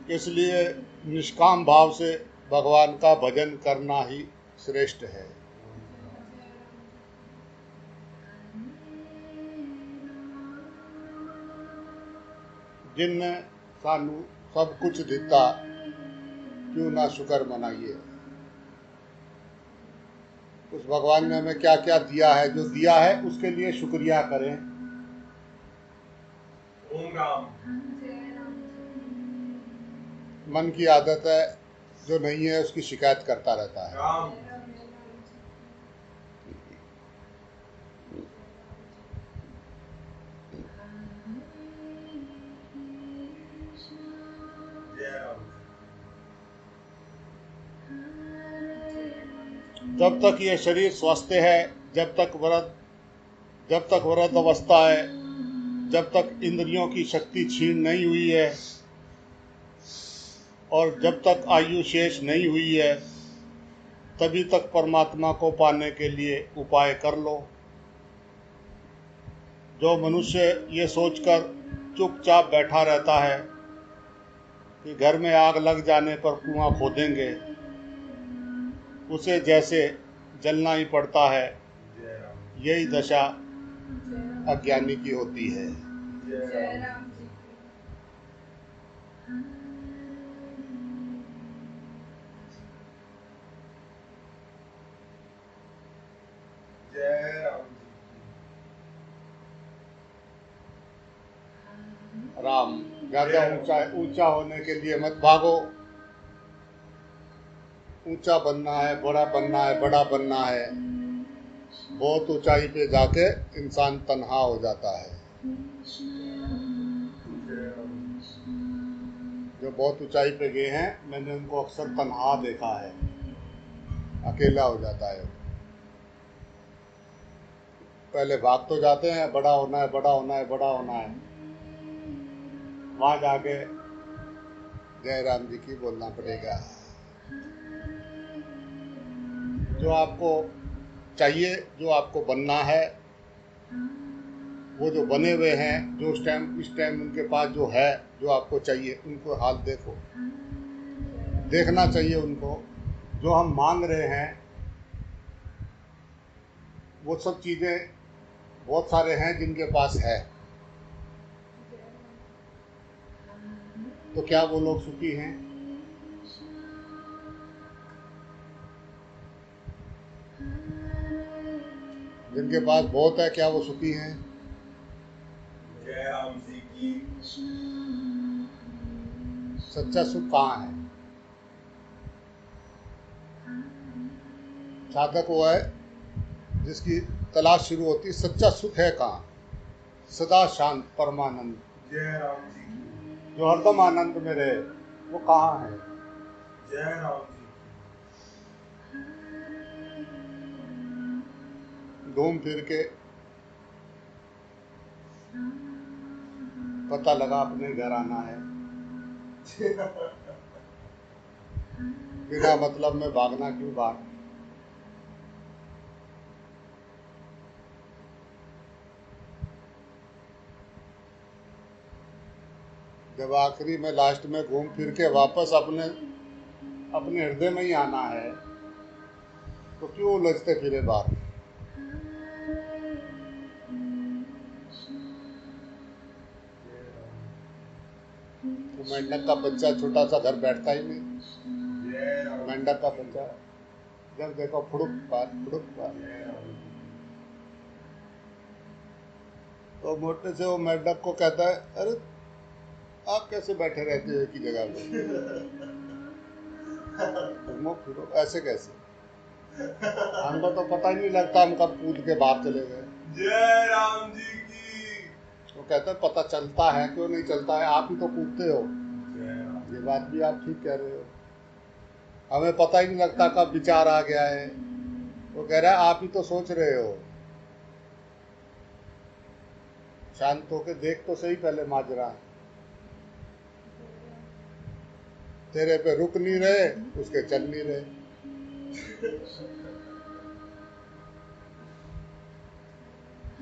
इसलिए निष्काम भाव से भगवान का भजन करना ही श्रेष्ठ है। जिनने सानू सब कुछ दिता, क्यों ना शुक्र मनाइए। उस भगवान ने हमें क्या क्या दिया है, जो दिया है उसके लिए शुक्रिया करें। ओम राम। मन की आदत है, जो नहीं है उसकी शिकायत करता रहता है। राम। जय राम। जब तक ये शरीर स्वस्थ है, जब तक वृद्ध अवस्था है, जब तक इंद्रियों की शक्ति क्षीण नहीं हुई है और जब तक आयु शेष नहीं हुई है, तभी तक परमात्मा को पाने के लिए उपाय कर लो। जो मनुष्य ये सोचकर चुपचाप बैठा रहता है कि घर में आग लग जाने पर कुआं खोदेंगे, उसे जैसे जलना ही पड़ता है, जय राम। यही दशा अज्ञानी की होती है। जय राम। जय राम राम। ज्यादा ऊंचा होने के लिए मत भागो। ऊंचा बनना है, बड़ा बनना है, बड़ा बनना है, बहुत ऊंचाई पे जाके इंसान तन्हा हो जाता है। जो बहुत ऊंचाई पे गए हैं, मैंने उनको अक्सर तन्हा देखा है, अकेला हो जाता है। पहले भाग तो जाते हैं, बड़ा होना है, बड़ा होना है, बड़ा होना है, वहां जाके जय राम जी की बोलना पड़ेगा। जो आपको चाहिए, जो आपको बनना है, वो जो बने हुए हैं, जो इस टाइम उनके पास जो है, जो आपको चाहिए, उनको हाल देखो, देखना चाहिए उनको। जो हम मांग रहे हैं वो सब चीज़ें बहुत सारे हैं जिनके पास है, तो क्या वो लोग सुखी हैं? जिनके पास बहुत है, क्या वो सुखी हैं? जय राम जी की। सच्चा सुख कहाँ है? साधक वो है जिसकी तलाश शुरू होती है, सच्चा सुख है कहाँ? सदा शांत परमानंद, जय राम जी की। जो हरदम आनंद में रहे, वो कहाँ है? जय राम जी की। घूम फिर के पता लगा अपने घर आना है। बिना मतलब में भागना क्यों भाग? जब आखिरी में लास्ट में घूम फिर के वापस अपने हृदय में ही आना है, तो क्यों उलझते फिरे बाहर? तो मेंढक का बच्चा छोटा सा घर बैठता ही नहीं। जय राम। मेंढक का बच्चा जब देखो फुड़ुक बात फुड़ुक बात। जय राम। तो मोटे से वो मेंढक को कहता है, अरे आप कैसे बैठे रहते हो एक ही जगह पे, घूमो फिरो ऐसे कैसे? हमको तो पता ही नहीं लगता हम कब कूद के बाहर चले गए। जय राम जी की। वो कहते हैं पता चलता है, क्यों नहीं चलता है, आप ही तो कूदते हो। जय राम। ये बात भी आप ठीक कह रहे हो, हमें पता ही नहीं लगता कब विचार आ गया है। वो कह रहा है आप ही तो सोच रहे हो, शांत होके देख तो सही पहले माजरा। तेरे पे रुक नहीं रहे, उसके चल नहीं रहे।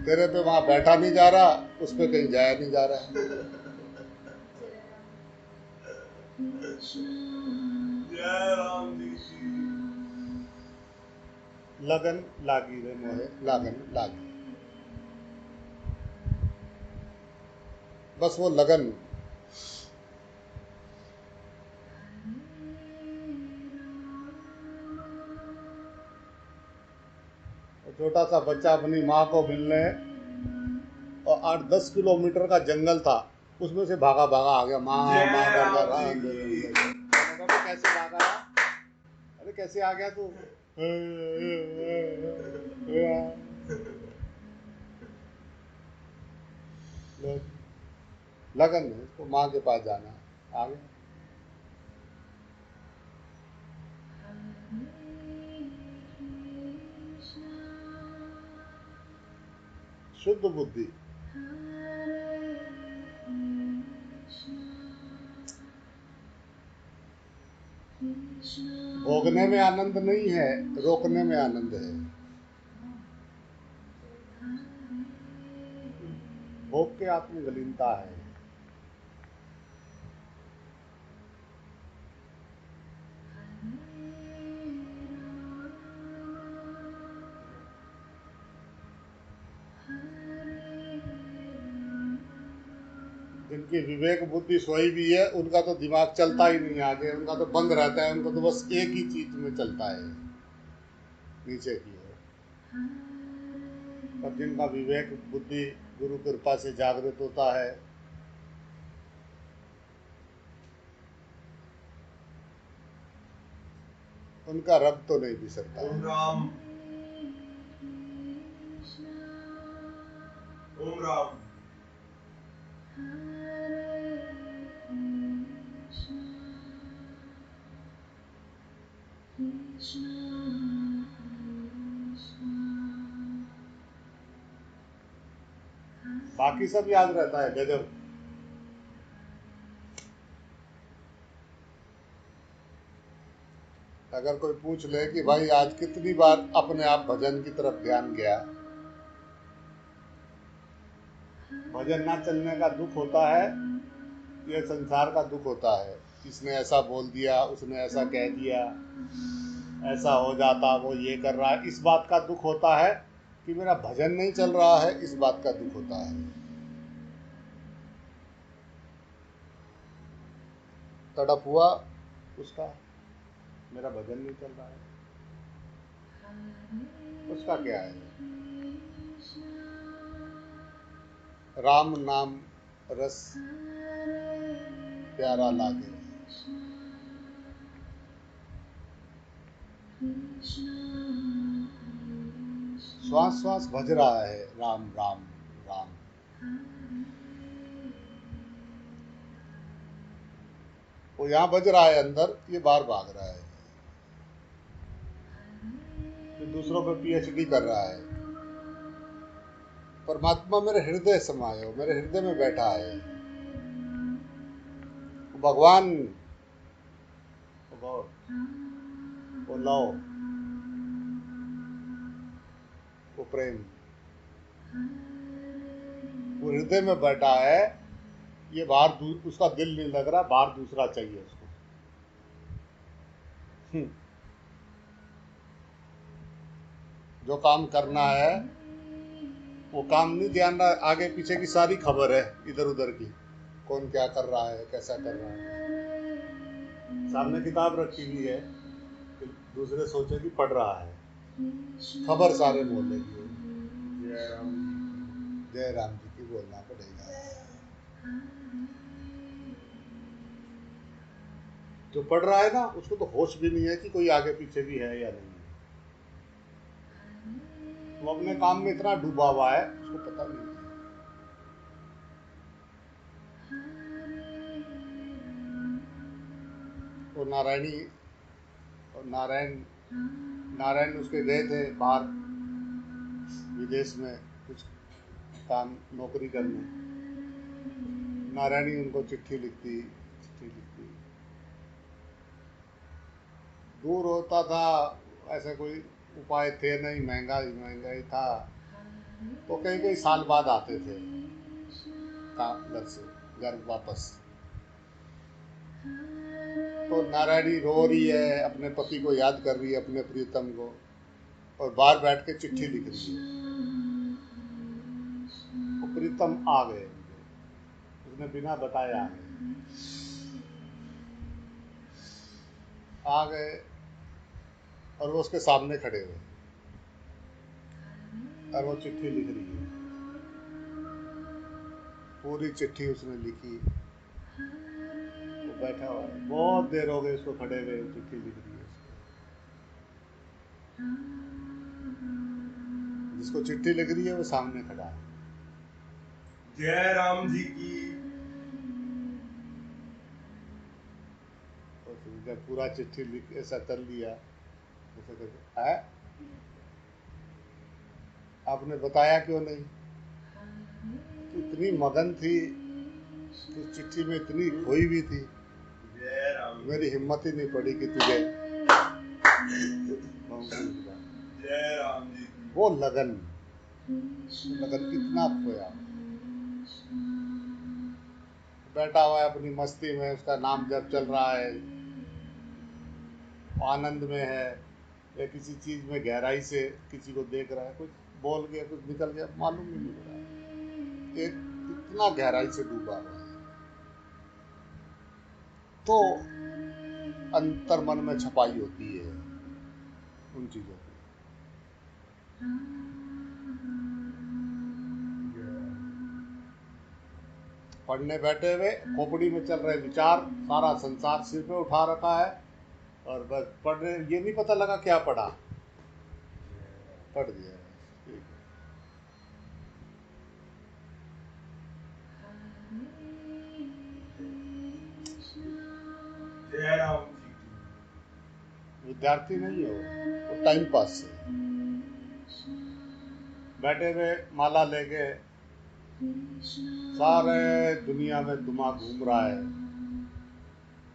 तेरे पे वहां बैठा नहीं जा रहा, उस पे कहीं जाया नहीं जा रहा है। जय राम जी की लगन लागी रे मोहे लगन लागी, बस वो लगन। छोटा सा बच्चा अपनी माँ को मिलने, और 8-10 किलोमीटर का जंगल था, उसमें से भागा भागा आ गया, माँ जय माँ कर राम रहा जी अंदर की। अंदर। कैसे भागा? अरे कैसे आ गया तू? लगन है, इसको माँ के पास जाना है, आ गया। शुद्ध बुद्धि। भोगने में आनंद नहीं है, रोकने में आनंद है। भोग के आत्मगलीनता है। जिनकी विवेक बुद्धि सोई भी है, उनका तो दिमाग चलता ही नहीं आगे, उनका तो बंद रहता है, उनको तो बस एक ही चीज में चलता है, नीचे की ओर। पर जिनका विवेक बुद्धि गुरु कृपा से जागृत होता है, उनका रब तो नहीं बिसरता है। ओम राम ओम राम। बाकी सब याद रहता है, गजब। अगर कोई पूछ ले कि भाई आज कितनी बार अपने आप भजन की तरफ ध्यान गया, भजन ना चलने का दुख होता है, ये संसार का दुख होता है। इसने ऐसा बोल दिया, उसने ऐसा कह दिया, ऐसा हो जाता, वो ये कर रहा है, इस बात का दुख होता है। कि मेरा भजन नहीं चल रहा है, इस बात का दुख होता है। तड़प हुआ उसका, मेरा भजन नहीं चल रहा है, उसका क्या है? राम नाम रस प्यारा लागे, श्वास श्वास भज रहा है राम राम राम। वो यहाँ बज रहा है अंदर, ये बाहर भाग रहा है, ये दूसरों पे पीएचडी कर रहा है। परमात्मा मेरे हृदय समाये हो, मेरे हृदय में बैठा है। भगवान, वो लव, वो प्रेम, वो हृदय में बैठा है। ये बाहर उसका दिल नहीं लग रहा, बाहर दूसरा चाहिए उसको। जो काम करना है वो काम नहीं ध्यान रहा, आगे पीछे की सारी खबर है इधर उधर की, कौन क्या कर रहा है, कैसा कर रहा है। सामने किताब रखी हुई है, दूसरे सोचे कि पढ़ रहा है, खबर सारे मोहल्ले की है। जय राम जय राम जी की बोलना पड़ेगा। जो पढ़ रहा है ना, उसको तो होश भी नहीं है कि कोई आगे पीछे भी है या नहीं है। वो अपने काम में इतना डूबा हुआ है, उसको पता नहीं है। वो नारायणी और नारायण उसके गए थे बाहर विदेश में कुछ काम नौकरी करने। नारायणी उनको चिट्ठी लिखती, दूर होता था, ऐसे कोई उपाय थे नहीं, महंगाई था, तो कई कई साल बाद आते थे काम घर से, घर वापस। तो नारायणी रो रही है, अपने पति को याद कर रही है, अपने प्रियतम को, और बाहर बैठ के चिट्ठी लिख रही है। वो प्रीतम आ गए, उसने बिना बताए आ गए और वो उसके सामने खड़े हुए और वो चिट्ठी लिख रही है। पूरी चिट्ठी उसने लिखी, वो बैठा हुआ है, बहुत देर हो गई उसको खड़े हुए, चिट्ठी लिख रही है उसको। जिसको चिट्ठी लिख रही है वो सामने खड़ा है। जय राम जी की। तो जब पूरा चिट्ठी लिख ऐसा कर लिया, ऐसा करके है, आपने बताया क्यों नहीं? तो इतनी मगन थी, तो चिट्ठी में इतनी खोई भी थी, जय राम। मेरी हिम्मत ही नहीं पड़ी कि तुझे। जय राम जी की। वो लगन कितना खोया। बैठा हुआ है अपनी मस्ती में, उसका नाम जब चल रहा है, आनंद में है, या किसी चीज में गहराई से किसी को देख रहा है, कुछ बोल गया, कुछ निकल गया, मालूम ही नहीं पड़ा। एक इतना गहराई से डूबा हुआ है, तो अंतर मन में छपाई होती है उन चीजों की। पढ़ने बैठे हुए खोपड़ी में चल रहे विचार, सारा संसार सिर पे उठा रखा है, और बस पढ़ रहे, ये नहीं पता लगा क्या पढ़ा, पढ़ दिया। ठीक है। जय राम जी की। विद्यार्थी नहीं हो, वो टाइम पास से बैठे हुए माला लेके सारे दुनिया में दिमाग घूम रहा है,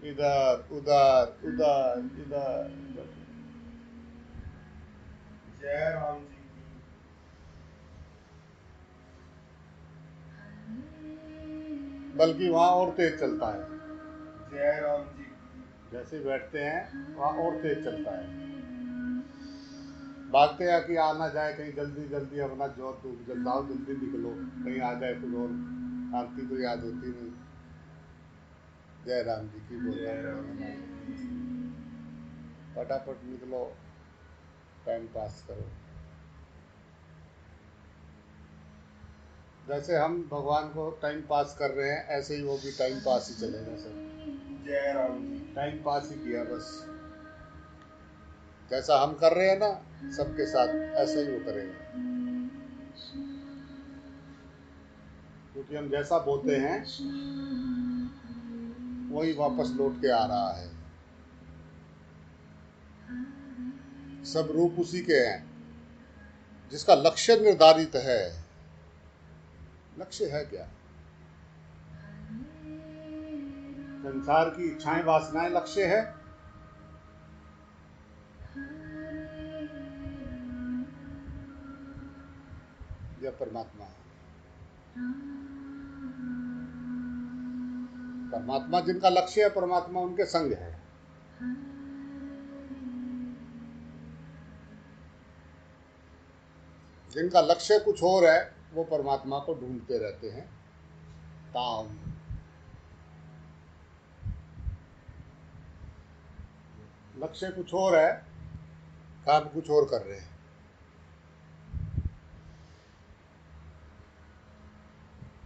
इधर उधर उधर इधर। जय राम जी की। बल्कि वहाँ और तेज चलता है, जय राम जी की। जैसे बैठते हैं वहाँ और तेज चलता है, भागते हैं कि आ ना जाए कहीं, जल्दी जल्दी अपना जोर दूर जल्दाओ, जल्दी निकलो, कहीं आ जाए कुछ और, आरती तो याद होती नहीं। जय राम जी की बोल जय रहा राम जी हूँ, की। फटाफट निकलो, टाइम पास करो। जैसे हम भगवान को टाइम पास कर रहे हैं, ऐसे ही वो भी टाइम पास ही चलेगा सब। जय राम जी। टाइम पास ही किया बस, जैसा हम कर रहे हैं ना सबके साथ, ऐसा ही वो करेगा। क्योंकि हम जैसा बोलते हैं वही वापस लौट के आ रहा है। सब रूप उसी के हैं, जिसका लक्ष्य निर्धारित है। लक्ष्य है क्या? संसार की इच्छाएं वासनाएं लक्ष्य है, या परमात्मा? परमात्मा जिनका लक्ष्य है, परमात्मा उनके संग है। जिनका लक्ष्य कुछ और है, वो परमात्मा को ढूंढते रहते हैं। ताम लक्ष्य कुछ और है, काम कुछ और कर रहे हैं।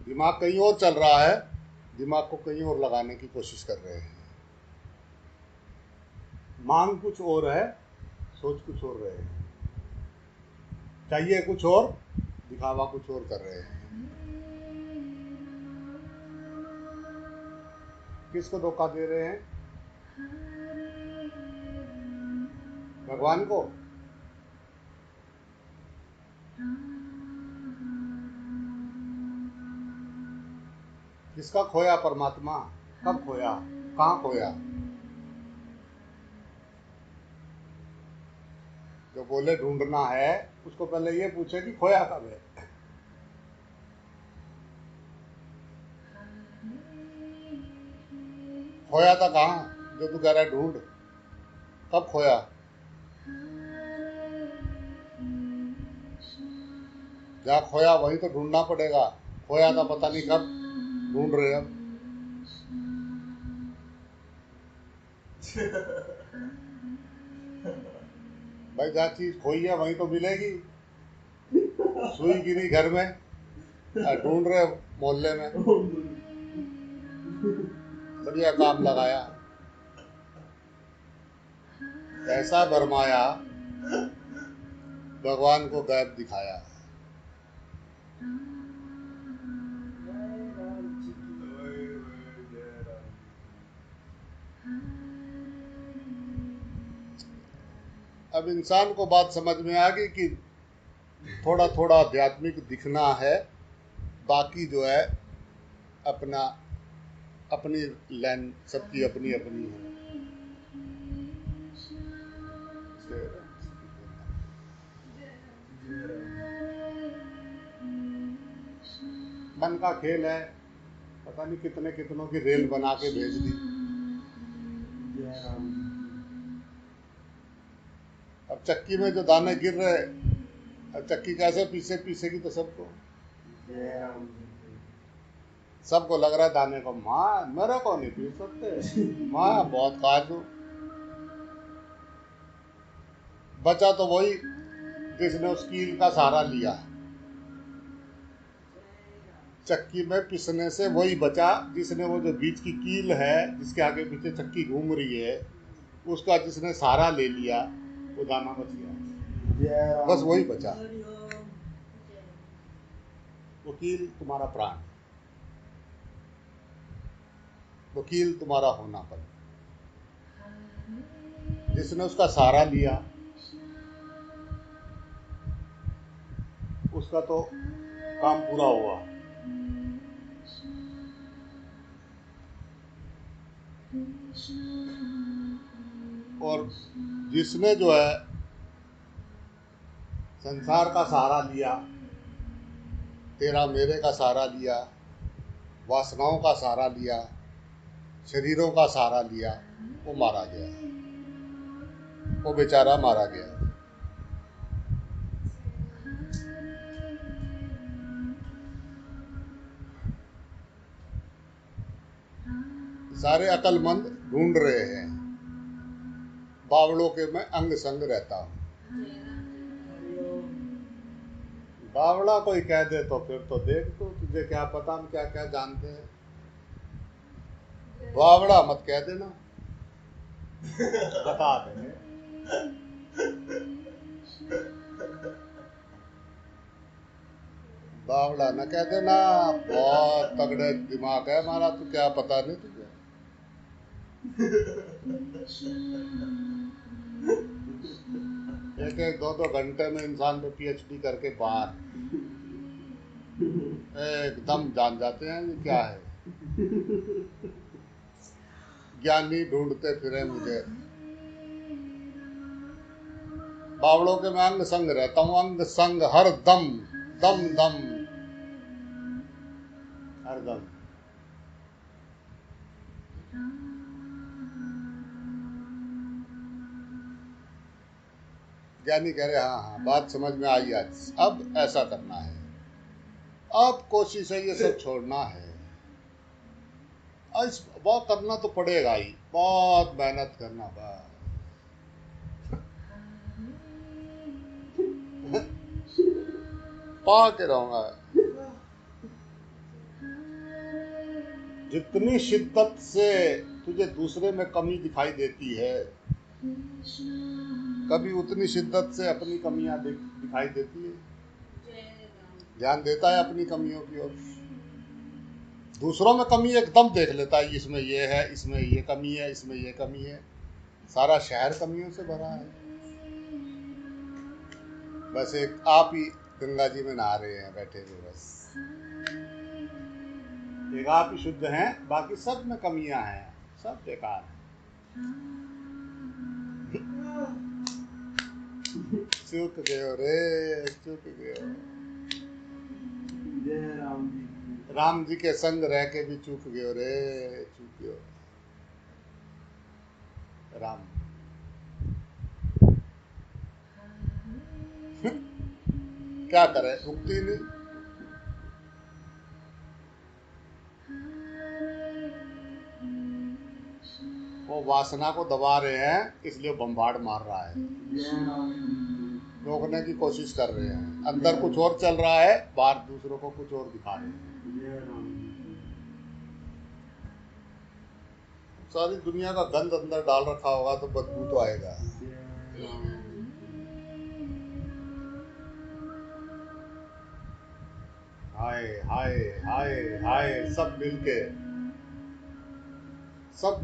दिमाग कहीं और चल रहा है, दिमाग को कहीं और लगाने की कोशिश कर रहे हैं। मांग कुछ और है, सोच कुछ और रहे हैं, चाहिए कुछ और, दिखावा कुछ और कर रहे हैं। किसको धोखा दे रहे हैं? भगवान को? किसका खोया परमात्मा? कब खोया? कहाँ खोया? जो बोले ढूंढना है, उसको पहले ये पूछे कि खोया कब है। खोया था कहाँ? जो तू कह रहा है ढूंढ, कब खोया? जहाँ खोया वहीं तो ढूंढना पड़ेगा। खोया था पता नहीं कब, ढूंढ रहे अब। भाई जहाँ चीज खोई है वहीं तो मिलेगी। सुई गिरी घर में, ढूंढ रहे मोहल्ले में। बढ़िया काम लगाया, ऐसा भरमाया, भगवान को गैब दिखाया। अब इंसान को बात समझ में आ गई कि थोड़ा थोड़ा आध्यात्मिक दिखना है, बाकी जो है अपना अपनी लाइन, सबकी अपनी अपनी है। मन का खेल है, पता नहीं कितने कितनों की रेल बना के भेज दी। अब चक्की में जो दाने गिर रहे, अब चक्की कैसे पीसे पीसेगी? तो सबको लग रहा है दाने को, माँ मेरे को नहीं पीस सकते, माँ बहुत काज हूँ। बचा तो वही जिसने उस कील का सहारा लिया। चक्की में पिसने से वही बचा जिसने वो जो बीच की कील है, जिसके आगे पीछे चक्की घूम रही है, उसका जिसने सहारा ले लिया, वो दाना बच गया। बस वही बचा। वकील तुम्हारा प्राण, वकील तुम्हारा होना पर, जिसने उसका सहारा लिया उसका तो काम पूरा हुआ। और जिसने जो है संसार का सहारा लिया, तेरा मेरे का सहारा लिया, वासनाओं का सहारा लिया, शरीरों का सहारा लिया, वो मारा गया, वो बेचारा मारा गया। सारे अकलमंद ढूंढ रहे हैं, बावड़ों के मैं अंग संग रहता हूँ। बावड़ा कोई कह दे तो फिर तो देख, तो तुझे क्या पता हम क्या क्या जानते हैं। बावड़ा मत कह देना, बता देंगे। बावड़ा न कह देना, बहुत तगड़े दिमाग है हमारा, तो क्या पता नहीं तुझे। एक एक दो दो घंटे में इंसान पे पीएचडी करके बाहर एकदम जान जाते हैं ये क्या है। ज्ञानी ढूंढते फिरे मुझे, बावड़ों के मैं अंग संग रहता हूँ, अंग संग हर दम, दम दम हर दम। ज्ञानी कह रहे हाँ हाँ बात समझ में आई आज, अब ऐसा करना है, अब कोशिश है ये सब छोड़ना है। इस बहुत करना तो पड़ेगा ही, बहुत मेहनत करना। पा के रहूंगा। जितनी शिद्दत से तुझे दूसरे में कमी दिखाई देती है, कभी उतनी शिद्दत से अपनी कमियां दिखाई देती है। ध्यान देता है अपनी कमियों की ओर। दूसरों में कमी एकदम देख लेता है, इसमें ये है, इसमें ये कमी है, इसमें ये कमी है। सारा शहर कमियों से भरा है, बस एक आप ही गंगा जी में नहा रहे हैं बैठे हुए, बस एक आप ही शुद्ध हैं, बाकी सब में कमियां हैं, सब बेकार है। चूक गए रे, चूक गए। राम जी के संग रह के भी चूक गए रे, चूक गए। राम। क्या करे, रुकती नहीं। वो वासना को दबा रहे हैं, इसलिए बम्बार्ड मार रहा है, रोकने की कोशिश कर रहे हैं। अंदर कुछ और चल रहा है, बाहर दूसरों को कुछ और दिखा रहे हैं। सारी दुनिया का गंद अंदर डाल रखा होगा तो बदबू तो आएगा। हाय हाय हाय हाय, सब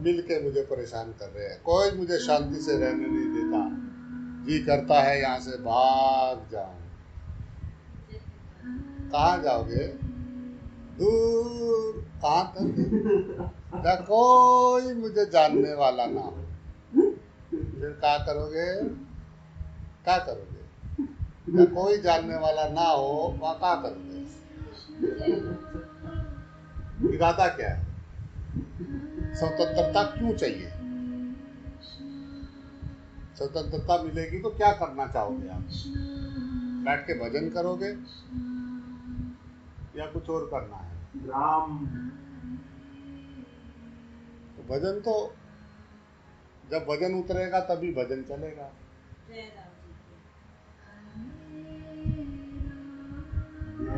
मिलके मुझे परेशान कर रहे हैं। कोई मुझे शांति से रहने नहीं देता। जी करता है यहाँ से भाग जाऊं। कहाँ जाओगे? दूर। कहाँ तक? जहाँ कोई मुझे जानने वाला ना हो। फिर क्या करोगे? क्या करोगे? जहाँ कोई जानने वाला ना हो, वहाँ क्या करोगे? इरादा क्या है? स्वतंत्रता क्यों चाहिए? स्वतंत्रता मिलेगी तो क्या करना चाहोगे आप? बैठ के भजन करोगे या कुछ और करना है? राम। तो भजन तो जब वजन उतरेगा तभी भजन चलेगा।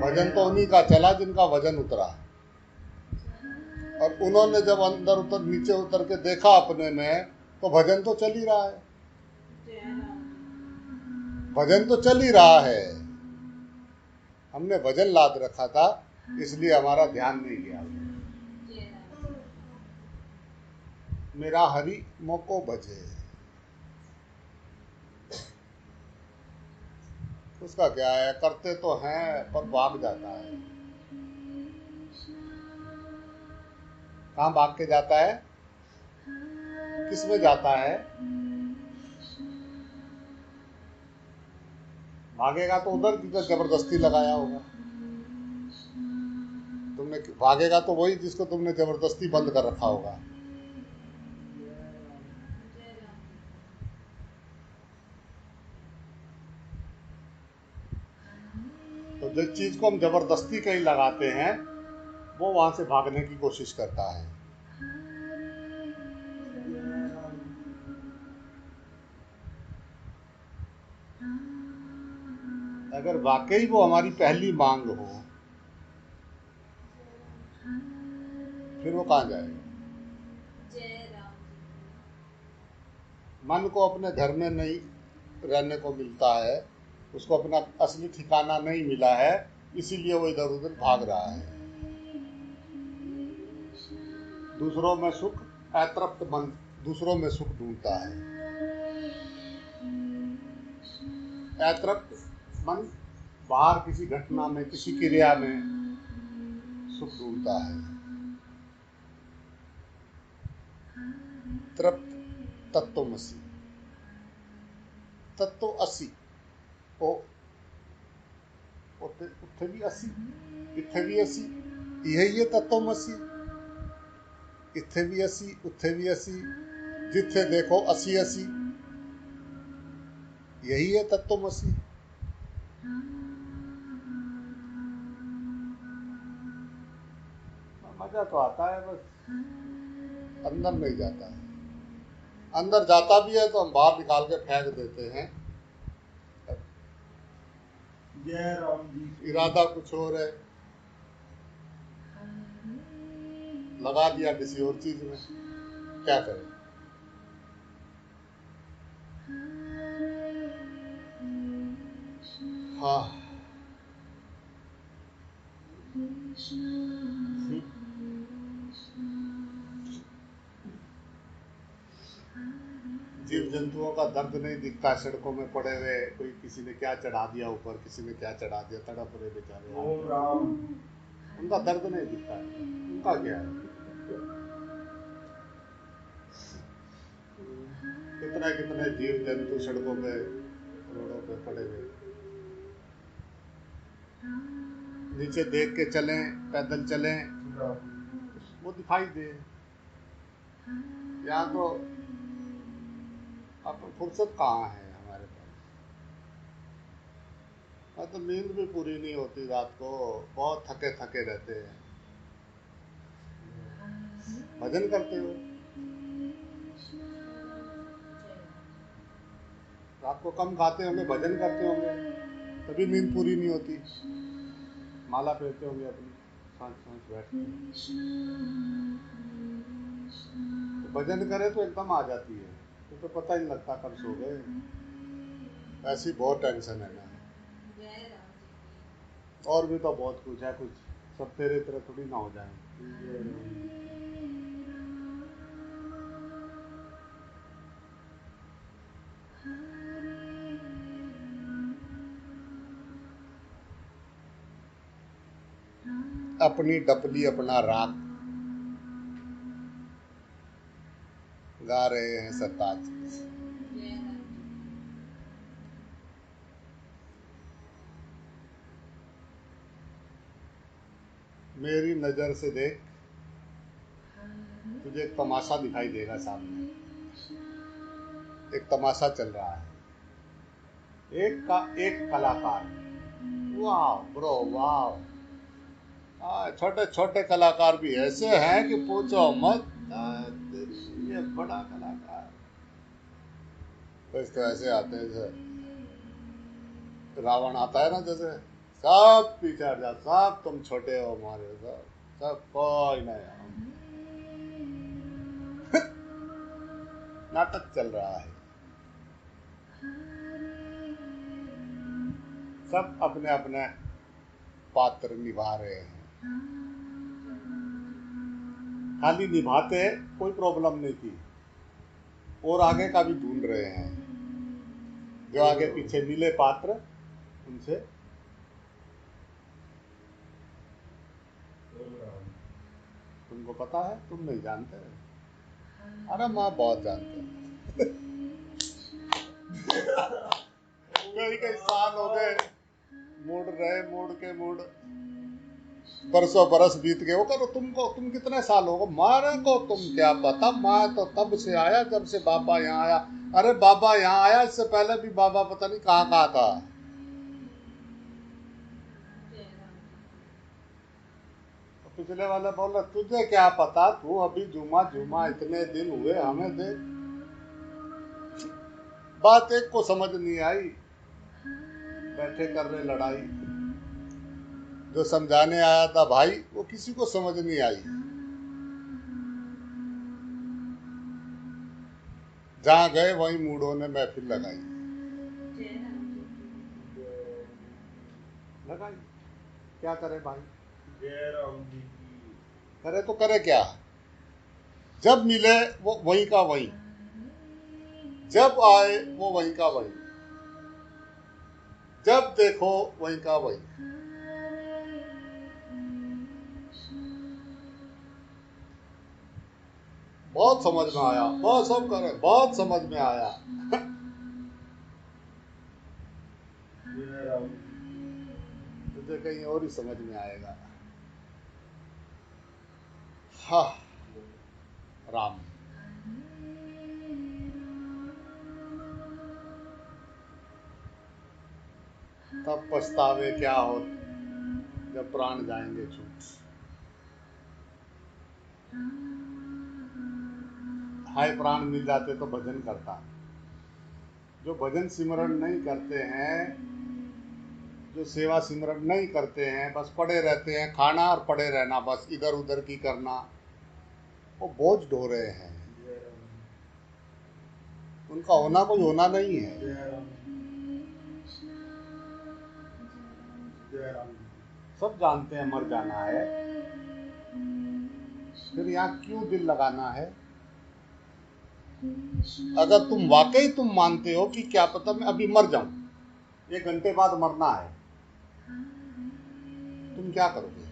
भजन तो उन्हीं का चला जिनका वजन उतरा, और उन्होंने जब अंदर उतर नीचे उतर के देखा अपने में, तो भजन तो चल ही रहा है। भजन तो चल ही रहा है। हमने भजन लाद रखा था, इसलिए हमारा ध्यान नहीं गया। मेरा हरि मोको भजे, उसका क्या है? करते तो हैं पर भाग जाता है। कहाँ भाग के जाता है? किस में जाता है? भागेगा तो उधर जिधर जबरदस्ती लगाया होगा। तुमने भागेगा तो वही जिसको तुमने जबरदस्ती बंद कर रखा होगा। तो जिस चीज को हम जबरदस्ती कहीं लगाते हैं, वो वहां से भागने की कोशिश करता है। अगर वाकई वो हमारी पहली मांग हो, फिर वो कहाँ जाएगा? मन को अपने घर में नहीं रहने को मिलता है, उसको अपना असली ठिकाना नहीं मिला है, इसीलिए वो इधर उधर भाग रहा है। दूसरों में सुख, अतृप्त मन दूसरों में सुख ढूंढता है। अतृप्त मन बाहर किसी घटना में, किसी क्रिया में सुख ढूंढता है। तृप्त तत्वमसि, तत्व असी, ओ उत्थे भी असी, इत्थे भी असी, यही है तत्वमसि। इत्थे भी असी, उत्थे भी असी, जिथे देखो असी असी, यही है तत्वमसि। मजा तो आता है, बस अंदर नहीं जाता है। अंदर जाता भी है तो हम बाहर निकाल के फेंक देते हैं। जय राम जी। इरादा कुछ और है, लगा दिया किसी और चीज में। क्या करें? हाँ। जीव जंतुओं का दर्द नहीं दिखता, सड़कों में पड़े हुए, कोई किसी ने क्या चढ़ा दिया ऊपर, किसी ने क्या चढ़ा दिया, तड़प रहे बेचारे। ओम राम। उनका दर्द नहीं दिखता है, उनका क्या है? कितने कितने जीव जंतु सड़कों पे, रोडों पे पड़े हुए, नीचे देख के चलें, पैदल चलें, वो दिखाई दे। यहाँ तो अब फुर्सत कहाँ है हमारे पास। हाँ, तो नींद भी पूरी नहीं होती रात को, बहुत थके थके रहते हैं। भजन करते हो, रात को कम खाते होंगे, भजन करते होंगे, तभी नींद पूरी नहीं होती। माला फेरते होंगे अपनी, सांस सांस बैठ के। तो भजन करे तो एकदम आ जाती है, तो पता ही नहीं लगता कब सो गए। ऐसी बहुत टेंशन है ना। और भी तो बहुत कुछ है, कुछ सब तेरे तरह थोड़ी ना हो जाए। अपनी डपली अपना राग गा रहे हैं सरताज। मेरी नजर से देख, तुझे एक तमाशा दिखाई देगा सामने। एक तमाशा चल रहा है, एक कलाकार। वाह ब्रो वाह। छोटे छोटे कलाकार भी ऐसे हैं कि पूछो मत। ये बड़ा कलाकार तो ऐसे आते हैं जैसे रावण आता है ना, जैसे सब पीछे हट जा, सब तुम छोटे हो हमारे, सब सब कोई नहीं। नाटक चल रहा है, सब अपने अपने पात्र निभा रहे हैं। खाली निभाते कोई प्रॉब्लम नहीं थी, और आगे का भी ढूंढ रहे हैं। जो आगे पीछे मिले पात्र, उनसे तुमको पता है, तुम नहीं जानते। अरे माँ बहुत जानते हैं। कई कई साल हो गए, मुड़ रहे, मुड़ के मुड़ बरसों बरस बीत गए। वो करो तुम कितने साल हो गए मारे को, तुम क्या पता, मैं तो तब से आया जब से बाबा यहाँ आया। अरे बाबा यहाँ आया, इससे पहले भी बाबा पता नहीं कहाँ कहाँ था। तो पिछले वाले बोल रहे तुझे क्या पता, तू अभी जुमा जुमा इतने दिन हुए, हमें दे। बात एक को समझ नहीं आई, बैठे कर रहे लड़ाई। जो समझाने आया था भाई, वो किसी को समझ नहीं आई। जहां गए वहीं मूढ़ों ने महफिल लगाई। क्या करे भाई, करे तो करे क्या। जब मिले वो वहीं का वहीं, जब आए वो वहीं का वहीं, जब देखो वहीं का वहीं। बहुत समझ में आया, बहुत सब करे, बहुत समझ में आया। तुझे कहीं और ही समझ में आएगा। हाँ राम। तब पछतावे क्या हो जब प्राण जाएंगे छूट। हाय प्राण मिल जाते तो भजन करता। जो भजन सिमरण नहीं करते हैं, जो सेवा सिमरण नहीं करते हैं, बस पड़े रहते हैं, खाना और पड़े रहना, बस इधर उधर की करना, वो बोझ ढो रहे हैं। उनका होना कोई होना नहीं है। सब जानते हैं मर जाना है, फिर यहाँ क्यों दिल लगाना है। अगर तुम वाकई तुम मानते हो कि क्या पता मैं अभी मर जाऊं, 1 घंटे बाद मरना है, तुम क्या करोगे।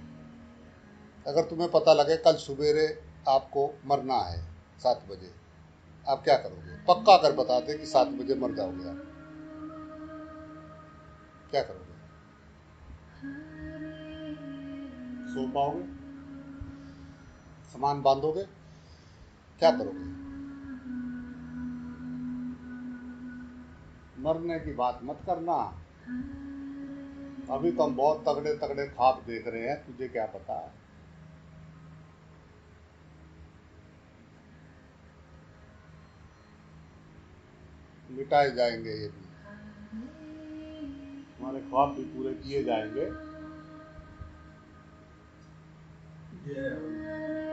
अगर तुम्हें पता लगे कल सवेरे आपको मरना है 7 बजे, आप क्या करोगे। पक्का कर बताते कि 7 बजे मर जाओगे आप, क्या करोगे। सो पाओगे, सामान बांधोगे, क्या करोगे। मरने की बात मत करना। अभी तो हम बहुत तगड़े तगड़े ख्वाब देख रहे हैं, तुझे क्या पता। मिटाए जाएंगे ये भी, हमारे ख्वाब भी पूरे किए जाएंगे।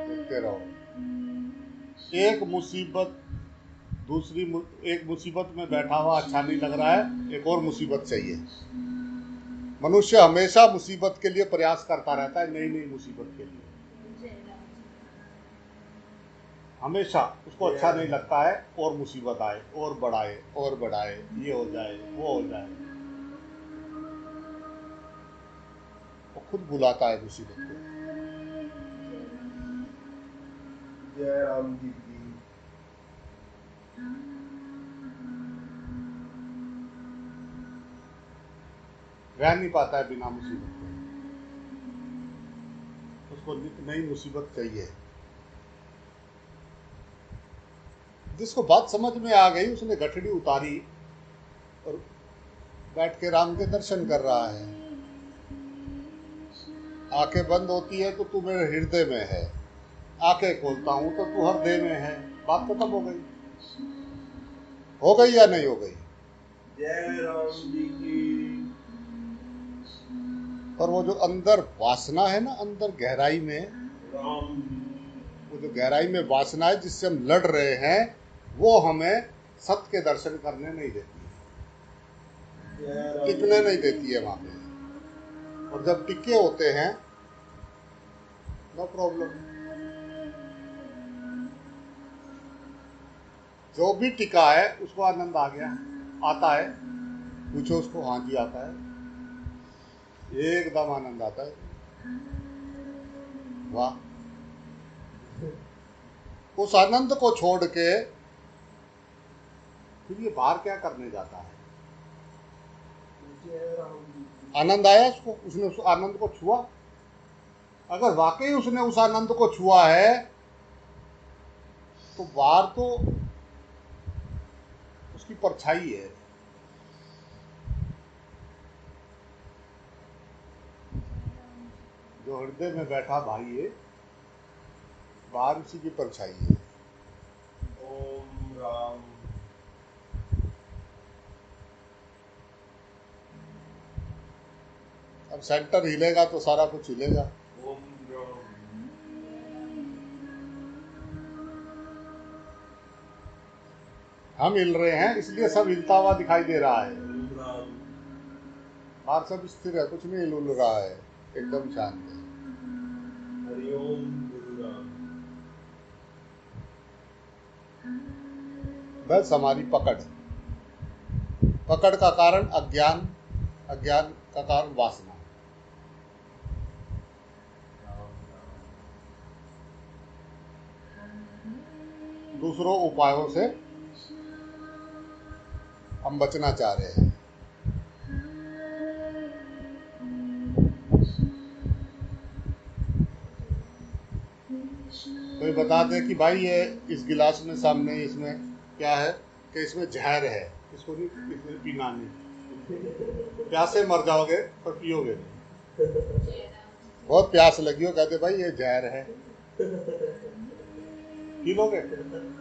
देखते रहो। एक मुसीबत एक मुसीबत में बैठा हुआ अच्छा नहीं लग रहा है, एक और मुसीबत चाहिए। मनुष्य हमेशा मुसीबत के लिए प्रयास करता रहता है, नई नई मुसीबत के लिए। हमेशा उसको अच्छा नहीं लगता है, और मुसीबत आए और बढ़ाए और बढ़ाए, ये हो जाए वो हो जाए, वो खुद बुलाता है मुसीबत को। जय राम जी की। रह नहीं पाता है बिना मुसीबत के, उसको नई मुसीबत चाहिए। जिसको बात समझ में आ गई उसने गठड़ी उतारी और बैठ के राम के दर्शन कर रहा है। आंखें बंद होती है तो तू मेरे हृदय में है, आंखें खोलता हूं तो तू हृदय में है। बात खत्म हो गई। हो गई या नहीं हो गई? जय राम जी की। पर वो जो अंदर वासना है ना, अंदर गहराई में, राम वो जो गहराई में वासना है जिससे हम लड़ रहे हैं, वो हमें सत्य के दर्शन करने नहीं देती है, टिकने नहीं देती है वहां पे। और जब टिके होते हैं, नो प्रॉब्लम। जो भी टिका है उसको आनंद आ गया, आता है। पूछो उसको, हाँ जी आता है, एकदम आनंद आता है। वाह। उस आनंद को छोड़ के फिर ये बाहर क्या करने जाता है? जय राम जी की। आनंद आया उसको, उसने उस आनंद को छुआ। अगर वाकई उसने उस आनंद को छुआ है तो बाहर तो उसकी परछाई है। जो हृदय में बैठा भाई है, बाहर उसी की परछाई है। ओम राम। अब सेंटर हिलेगा तो सारा कुछ हिलेगा। ओम राम। हम हिल रहे हैं इसलिए सब हिलता हुआ दिखाई दे रहा है। ओम राम। बाहर सब स्थिर है, कुछ नहीं हिल रहा है, एकदम शांत है। हरिओम गुरु राम। बस हमारी पकड़, पकड़ का कारण अज्ञान, अज्ञान का कारण वासना। राम राम। दूसरों उपायों से हम बचना चाह रहे हैं। कोई बता दे कि भाई ये इस गिलास में सामने इसमें क्या है, कि इसमें जहर है, इसको नहीं, इसमें पीना नहीं, प्यासे मर जाओगे पर पियोगे नहीं। बहुत प्यास लगी हो, कहते भाई ये जहर है, पी लोगे?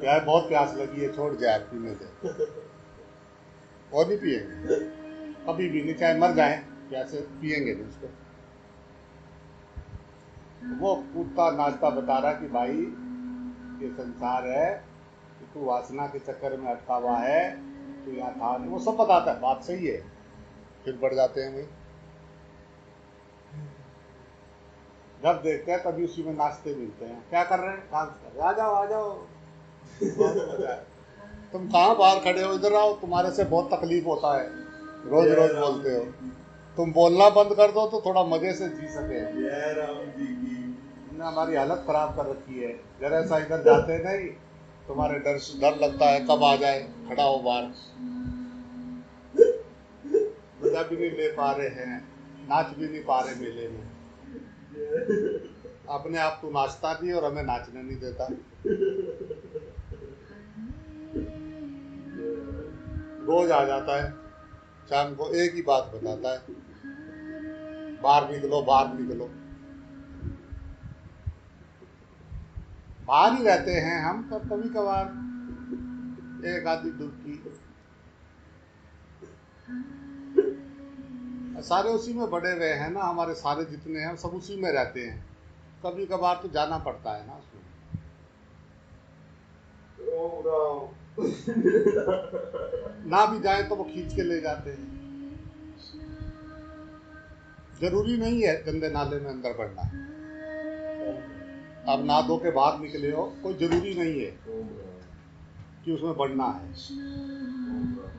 यार बहुत प्यास लगी है, छोड़ जहर पीने दे, और नहीं पिएंगे कभी भी नहीं, चाहे मर जाए प्यासे, पिएंगे नहीं उसको। वो कूदता नाचता बता रहा कि भाई ये संसार है, तू वासना के चक्कर में अटका हुआ है, तू यहाँ था नहीं, वो सब बताता है, बात सही है। फिर बढ़ जाते हैं वही, जब देखते हैं तभी उसी में नाचते मिलते हैं। क्या कर रहे हैं? डांस कर रहे, आ जाओ आ जाओ, बहुत मजा है। तुम कहाँ बाहर खड़े हो, इधर आओ, तुम्हारे से बहुत तकलीफ होता है, रोज रोज बोलते हो। तुम बोलना बंद कर दो तो थोड़ा मजे से जी सके। जय राम जी की। तुमने हमारी हालत खराब कर रखी है, जरा सा इधर जाते नहीं, तुम्हारे डर लगता है कब आ जाए, खड़ा हो बाहर। मजा भी नहीं ले पा रहे हैं, नाच भी नहीं पा रहे मेले में। अपने आप तू नाचता नहीं और हमें नाचने नहीं देता। रोज आ जाता है, शाम को एक ही बात बताता है, बाहर निकलो बाहर निकलो। बाहर ही रहते हैं हम, तब कभी कभार एक आधी डुबकी, सारे उसी में बड़े हुए हैं ना, हमारे सारे जितने हैं सब उसी में रहते हैं, कभी कभार तो जाना पड़ता है ना उसमें। ओम राम। ना भी जाए तो वो खींच के ले जाते हैं। जरूरी नहीं है गंदे नाले में अंदर बढ़ना। अब ना धो के बाहर निकले हो, कोई जरूरी नहीं है ओम राम। कि उसमें बढ़ना है। ओम राम।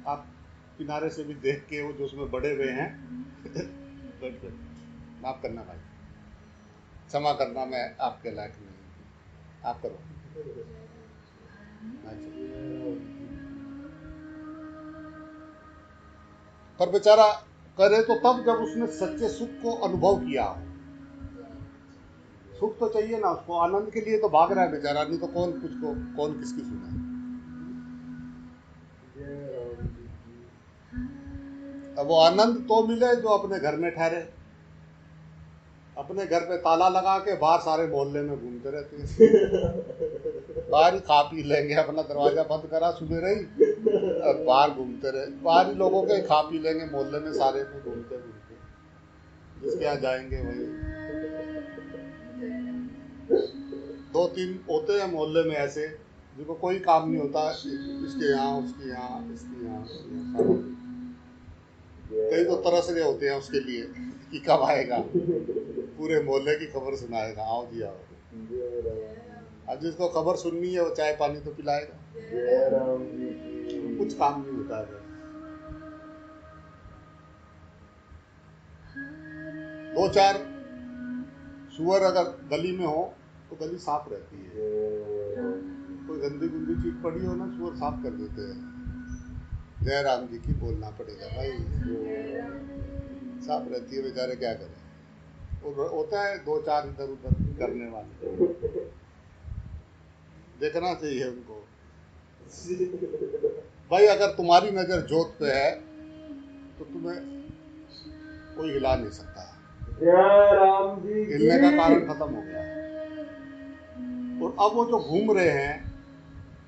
आप किनारे से भी देख के वो जो उसमें बड़े हुए हैं माफ करना भाई, क्षमा करना, मैं आपके लायक नहीं हूँ, आप करो। पर बेचारा करे तो तब जब उसने सच्चे सुख को अनुभव किया हो। सुख तो चाहिए ना उसको, आनंद के लिए तो भाग रहा है बेचारा, नहीं तो कौन किसकी सुने। अब वो आनंद तो मिले जो अपने घर में ठहरे। अपने घर पे ताला लगा के बाहर सारे मोहल्ले में घूमते रहते हैं। बाहर ही खा पी लेंगे, अपना दरवाजा बंद करा सुबह रही और बाहर घूमते रहे, बाहर ही लोगों के खा पी लेंगे, मोहल्ले में सारे में घूमते घूमते जिसके यहाँ जाएंगे वही। 2-3 होते हैं मोहल्ले में ऐसे जिनको कोई काम नहीं होता, इसके यहाँ उसके यहाँ इसके यहाँ उसके यहाँ। कई तो तरस रहे होते हैं उसके लिए कि कब आएगा, पूरे मोहल्ले की खबर सुनाएगा, आओ जी आओ। अब जिसको खबर सुननी है वो चाय पानी तो पिलाएगा, कुछ काम नहीं होता है। 2-4 सुअर अगर गली में हो तो गली साफ रहती है। कोई गंदी गुंदी चीज पड़ी हो ना, सुअर साफ कर देते हैं। जय राम जी की बोलना पड़ेगा भाई, साफ रहती है, बेचारे क्या करें। होता है 2-4 इधर उधर करने वाले, देखना चाहिए उनको। भाई अगर तुम्हारी नजर जोत पे है तो तुम्हें कोई हिला नहीं सकता। जय राम जी। हिलने का कारण खत्म हो गया। और अब वो जो घूम रहे हैं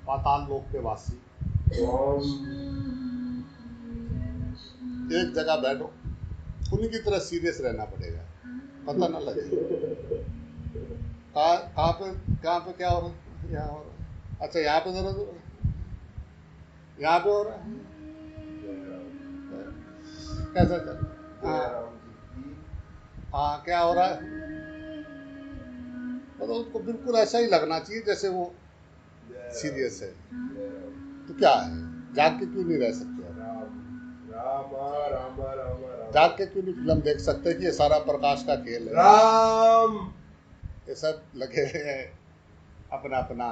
पाताल लोक के वासी, एक जगह बैठो, उन्हीं की तरह सीरियस रहना पड़ेगा, पता ना लगे कहाँ पे क्या हो रहा है। यहाँ हो रहा है, अच्छा यहाँ पे जरा यहाँ पे हो रहा है, कैसा चल रहा है, हाँ क्या हो रहा है। मतलब उसको बिल्कुल ऐसा ही लगना चाहिए जैसे वो सीरियस है। तो क्या है, जाग के क्यों नहीं रह सकते? जाग के क्यों नहीं फिल्म देख सकते कि ये सारा प्रकाश का खेल है? राम। ये सब लगे हैं अपना अपना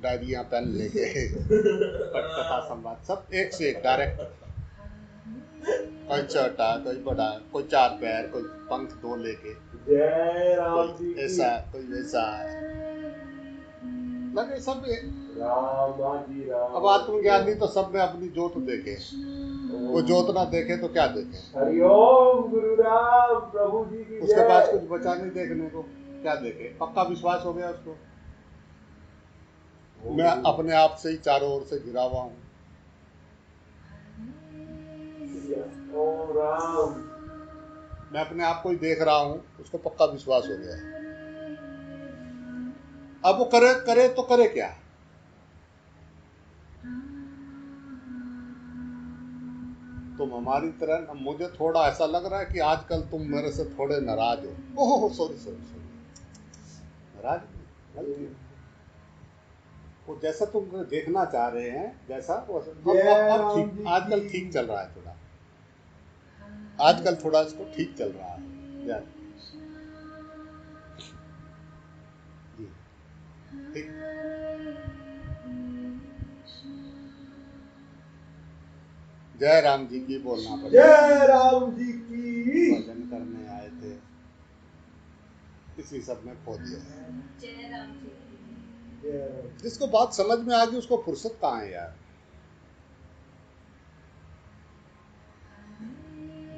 डायरिया पेन लेके पटकथा संवाद, सब एक से एक डायरेक्ट। कोई छोटा कोई बड़ा, कोई 4 पैर, कोई पंख 2 लेके, कोई ऐसा कोई वैसा, लगे सब अब आत्मज्ञानी तो सब में अपनी जोत देखे, वो जोत ना देखे तो क्या देखे। हरिओम गुरुराम प्रभु जी की उसके पास कुछ बचा नहीं देखने को, क्या देखे। पक्का विश्वास हो गया उसको, मैं अपने आप से ही चारों ओर से घिरा हुआ हूँ। ओम राम। मैं अपने आप को ही देख रहा हूँ, उसको पक्का विश्वास हो गया। अब वो करे तो करे क्या। तुम हमारी तरह, मुझे थोड़ा ऐसा लग रहा है कि आजकल तुम मेरे से थोड़े नाराज हो। ओह सॉरी, नाराज नहीं, वो जैसा तुम देखना चाह रहे हैं जैसा अब ठीक, आजकल ठीक चल रहा है थोड़ा, आजकल थोड़ा इसको ठीक चल रहा है जी, ठीक। जय राम जी की बोलना पड़ेगा। जय राम जी की। भजन करने आए थे, इसी सब में खो दिया। जय राम जी की। जिसको बात समझ में आ गई उसको फुर्सत कहाँ है यार।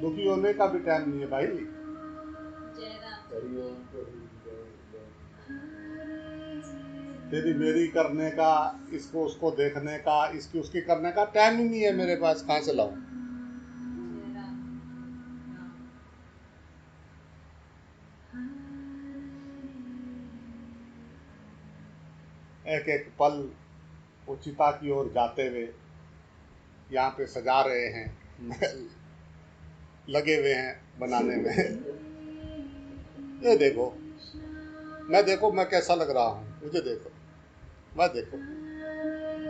दुखी होने का भी टाइम नहीं है भाई। जय राम जी हरिओम की। प्रभु जी जय। तेरी मेरी करने का, इसको उसको देखने का, इसकी उसकी करने का टाइम ही नहीं है मेरे पास, कहाँ से लाऊं। जय राम राम। एक एक पल वो चिता की ओर जाते हुए यहाँ पे सजा रहे हैं, लगे हुए हैं बनाने में। ये देखो, मैं कैसा लग रहा हूँ, मुझे देखो, मैं देखो,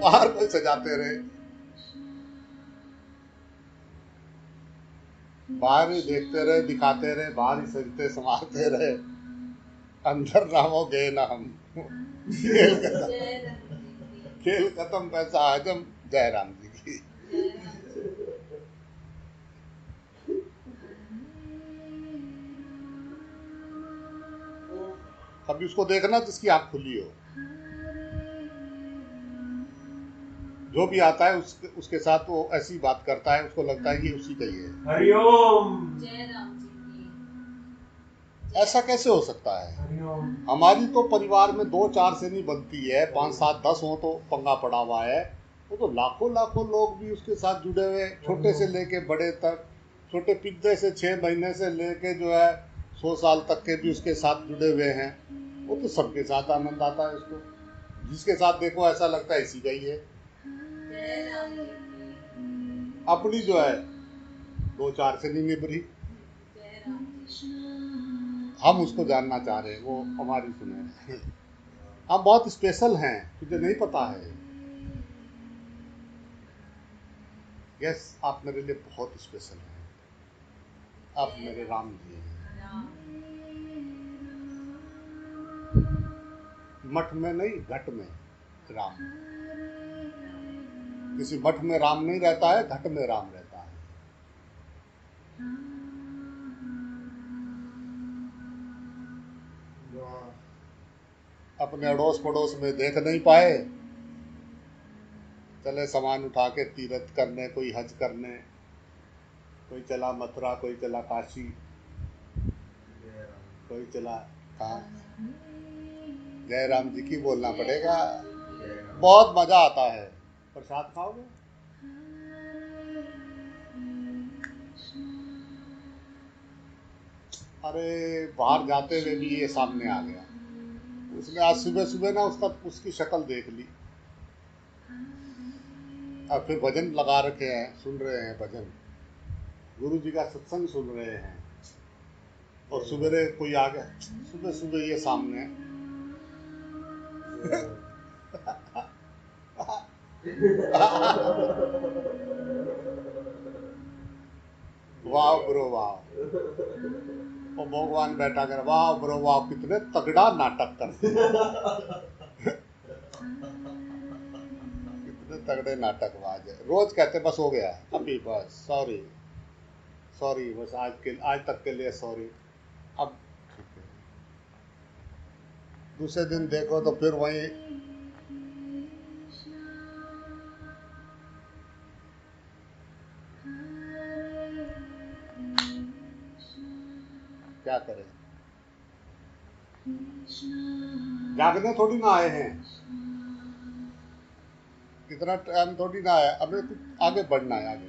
बाहर कोई सजाते रहे, बाहर ही देखते रहे, दिखाते रहे, बाहर ही सजते संवारते रहे, अंदर ना हो गए ना हम। खेल खत्म, जय राम जी की। खेल खत्म, पैसा हजम। जय राम जी की। जय राम जी की। कभी उसको देखना जिसकी आँख खुली हो, जो भी आता है उसके साथ वो ऐसी बात करता है, उसको लगता है कि उसी का ही है। हरिओम जय राम जी की। ऐसा कैसे हो सकता है? हरिओम। हमारी तो परिवार में 2-4 से नहीं बनती है, 5-7-10 हो तो पंगा पड़ा हुआ है। वो तो लाखों लाखों लोग भी उसके साथ जुड़े हुए, छोटे से लेके बड़े तक, छोटे पिद्दे से 6 महीने से लेके जो है 100 साल तक के भी उसके साथ जुड़े हुए हैं। वो तो सबके साथ आनंद आता है उसको, जिसके साथ देखो ऐसा लगता है इसी का ही है। जय राम जी की। अपनी जो है 2-4 से नहीं निभरी, जय राम जी। हम उसको जानना चाह रहे हैं, वो हमारी सुने। हम बहुत स्पेशल हैं, तुझे नहीं पता है। यस, आप मेरे लिए बहुत स्पेशल हैं, आप मेरे राम जी हैं। राम। मठ में नहीं, घट में राम। किसी मठ में राम नहीं रहता है, घट में राम रहता है। अपने अड़ोस पड़ोस में देख नहीं पाए, चले सामान उठा के तीर्थ करने, कोई हज करने, कोई चला मथुरा, कोई चला काशी, कोई चला कहाँ। जय राम जी की बोलना पड़ेगा, बहुत मजा आता है। प्रसाद खाओगे? अरे बाहर जाते हुए भी ये सामने आ गया। उसने आज सुबह सुबह ना उसकी शक्ल देख ली। अब फिर भजन लगा रखे हैं, सुन रहे हैं भजन, गुरु जी का सत्संग सुन रहे हैं, और सवेरे कोई आ गया, सुबह सुबह ये सामने। वाह ब्रो वाह, और भगवान बैठा कर, वाह ब्रो वाह, कितने तगड़ा नाटक करते हैं। कितने तगड़े नाटकबाज है। रोज कहते बस हो गया अभी, बस सॉरी सॉरी, बस आज तक के लिए सॉरी, अब ठीक है। दूसरे दिन देखो तो फिर वही क्या करें, जागने थोड़ी ना आए हैं, इतना टाइम थोड़ी ना आया, हमें कुछ आगे बढ़ना है, आगे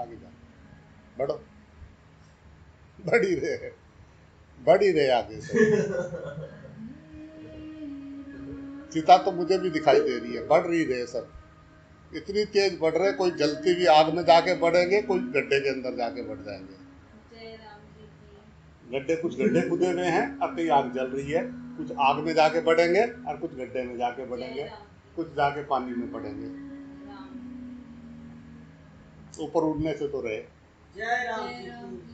आगे जाना, बढ़ो, बढ़ी रहे आगे से। चिता तो मुझे भी दिखाई दे रही है, बढ़ रही रहे सब, इतनी तेज बढ़ रहे, कोई जलती हुई आग में जाके बढ़ेंगे, कोई गड्ढे के अंदर जाके बढ़ जाएंगे। जय राम जी की। कुछ गड्ढे खुदे हुए हैं और कई आग जल रही है, कुछ आग में जाके बढ़ेंगे और कुछ गड्ढे में जाके बढ़ेंगे, कुछ जाके पानी में पड़ेंगे। राम। ऊपर उड़ने से तो रहे। जय राम जी की।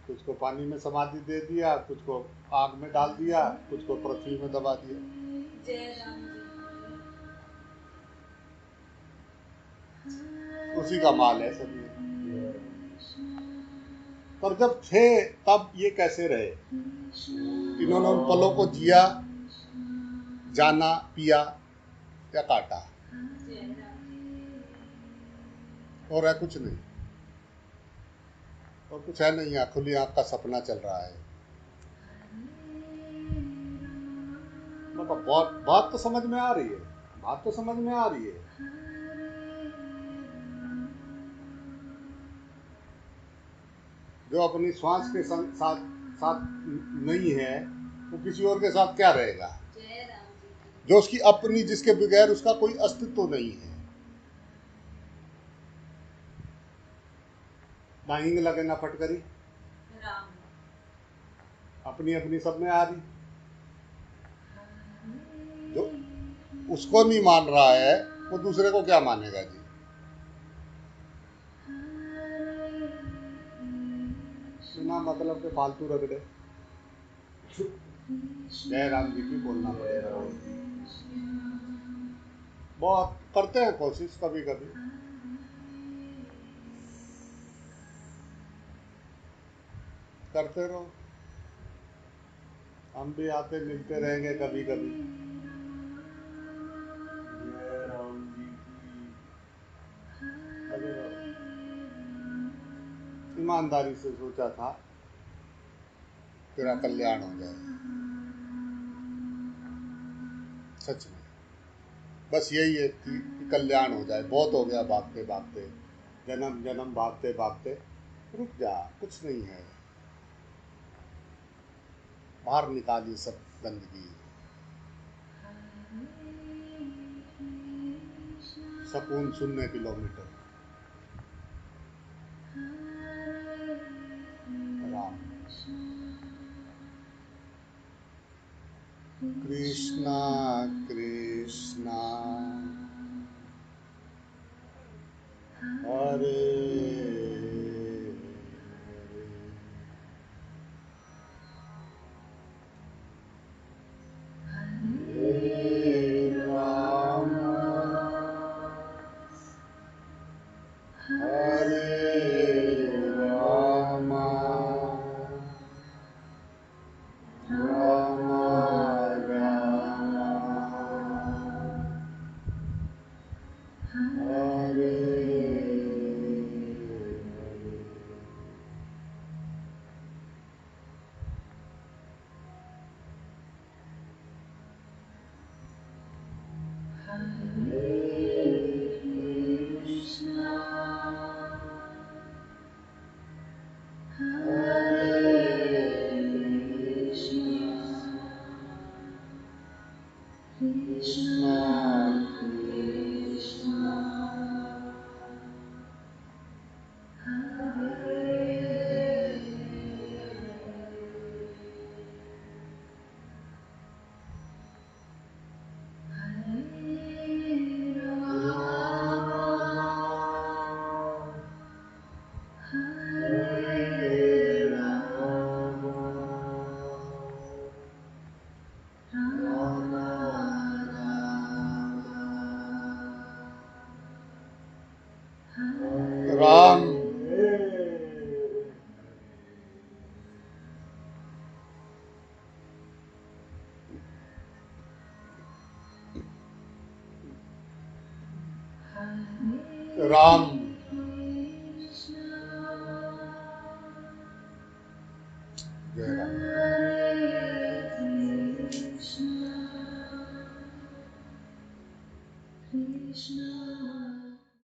कुछ को पानी में समाधि दे दिया, कुछ को आग में डाल दिया, कुछ को पृथ्वी में दबा दिया। जय राम जी की। उसी का माल है सब ये। पर जब थे तब ये कैसे रहे? इन्होंने उन पलों को जिया, जाना, पिया या काटा। जय राम जी। और है कुछ नहीं, और कुछ है नहीं, यहाँ खुली आँख का सपना चल रहा है। मतलब बात तो समझ में आ रही है, बात तो समझ में आ रही है। जो अपनी श्वास के साथ साथ नहीं है वो किसी और के साथ क्या रहेगा? जय राम जी की। जो उसकी अपनी, जिसके बगैर उसका कोई अस्तित्व नहीं है। ना हिंग लगे ना फटकरी, राम अपनी अपनी सब में आ रही। जो उसको नहीं मान रहा है वो दूसरे को क्या मानेगा जी? बिना मतलब के फालतू रगड़े। जय राम जी की बोलना पड़ेगा। बहुत करते हैं कोशिश कभी कभी, करते रहो। हम भी आते मिलते रहेंगे कभी कभी। जय राम जी की। लगे रहो। ईमानदारी से सोचा था तेरा कल्याण हो जाए, सच में बस यही है कि कल्याण हो जाए। बहुत हो गया भागते भागते, जन्म जन्म भागते भागते। रुक जा, कुछ नहीं है, बाहर निकालिए सब गंदगी। सुकून 0 किलोमीटर। राम कृष्णा कृष्णा हरे हरे राम हरे राम राम राम हरे कृष्णा कृष्णा राम राम जय राम। Krishna